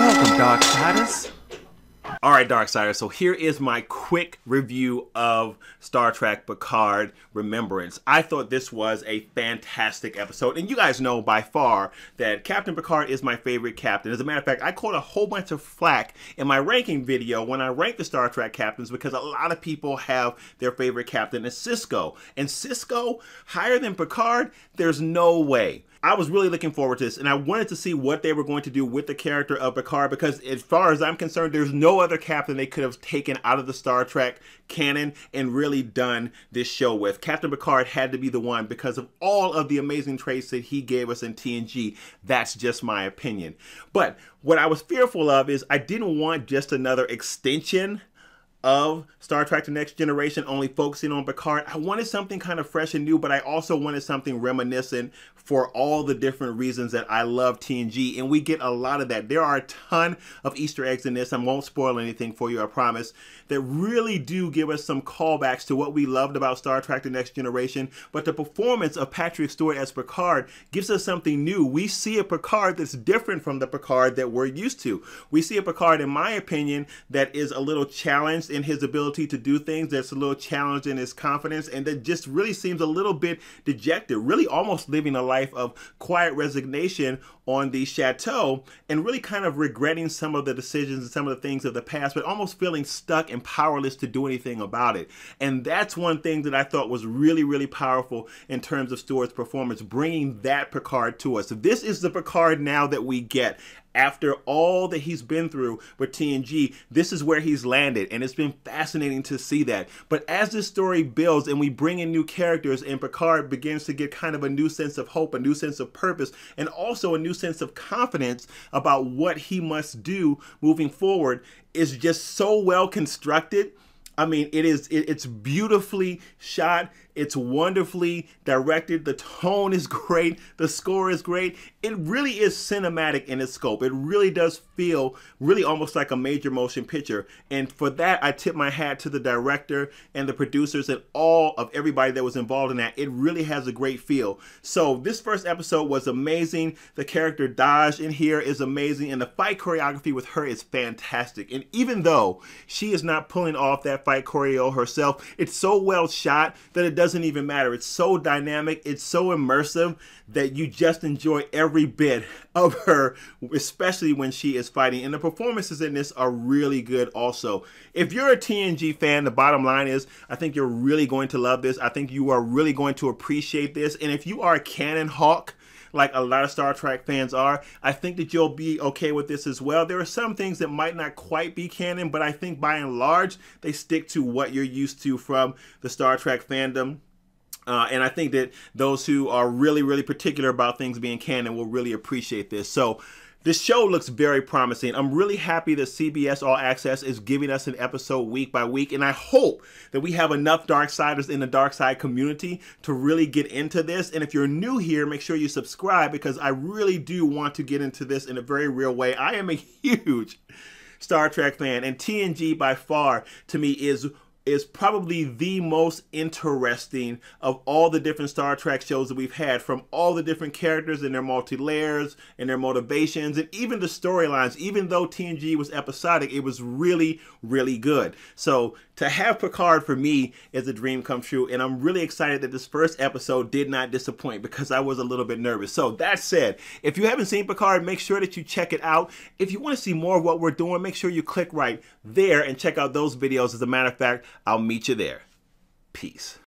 Welcome, Darksiders. Alright, Darksiders, so here is my quick review of Star Trek Picard Remembrance. I thought this was a fantastic episode, and you guys know by far that Captain Picard is my favorite captain. As a matter of fact, I caught a whole bunch of flack in my ranking video when I ranked the Star Trek captains because a lot of people have their favorite captain as Sisko. And Sisko, higher than Picard? There's no way. I was really looking forward to this, and I wanted to see what they were going to do with the character of Picard because as far as I'm concerned, there's no other captain they could have taken out of the Star Trek canon and really done this show with. Captain Picard had to be the one because of all of the amazing traits that he gave us in TNG. That's just my opinion. But what I was fearful of is I didn't want just another extension of Star Trek The Next Generation only focusing on Picard. I wanted something kind of fresh and new, but I also wanted something reminiscent for all the different reasons that I love TNG, and we get a lot of that. There are a ton of Easter eggs in this. I won't spoil anything for you, I promise, that really do give us some callbacks to what we loved about Star Trek The Next Generation, but the performance of Patrick Stewart as Picard gives us something new. We see a Picard that's different from the Picard that we're used to. We see a Picard, in my opinion, that is a little challenged in his ability to do things, that's a little challenged in his confidence, and that just really seems a little bit dejected, really almost living a life of quiet resignation on the chateau and really kind of regretting some of the decisions and some of the things of the past, but almost feeling stuck and powerless to do anything about it. And that's one thing that I thought was really, really powerful in terms of Stewart's performance, bringing that Picard to us. So this is the Picard now that we get. After all that he's been through with TNG, this is where he's landed, and it's been fascinating to see that. But as this story builds and we bring in new characters and Picard begins to get kind of a new sense of hope, a new sense of purpose, and also a new sense of confidence about what he must do moving forward, is just so well constructed. I mean, it's beautifully shot. It's wonderfully directed. The tone is great. The score is great. It really is cinematic in its scope. It really does feel really almost like a major motion picture. And for that, I tip my hat to the director and the producers and all of everybody that was involved in that. It really has a great feel. So this first episode was amazing. The character Daj in here is amazing. And the fight choreography with her is fantastic. And even though she is not pulling off that fight choreo herself, it's so well shot that it doesn't even matter. It's so dynamic, it's so immersive that you just enjoy every bit of her, especially when she is fighting. And the performances in this are really good also. If you're a TNG fan, the bottom line is I think you're really going to love this. I think you are really going to appreciate this. And if you are a Canon hawk, like a lot of Star Trek fans are, I think that you'll be okay with this as well. There are some things that might not quite be canon, but I think by and large, they stick to what you're used to from the Star Trek fandom. And I think that those who are really, really particular about things being canon will really appreciate this. So this show looks very promising. I'm really happy that CBS All Access is giving us an episode week by week, and I hope that we have enough Darksiders in the Darkside community to really get into this. And if you're new here, make sure you subscribe because I really do want to get into this in a very real way. I am a huge Star Trek fan, and TNG by far, to me, is probably the most interesting of all the different Star Trek shows that we've had, from all the different characters and their multi-layers and their motivations and even the storylines. Even though TNG was episodic, it was really, really good. So to have Picard for me is a dream come true, and I'm really excited that this first episode did not disappoint because I was a little bit nervous. So that said, if you haven't seen Picard, make sure that you check it out. If you want to see more of what we're doing, make sure you click right there and check out those videos. As a matter of fact, I'll meet you there. Peace.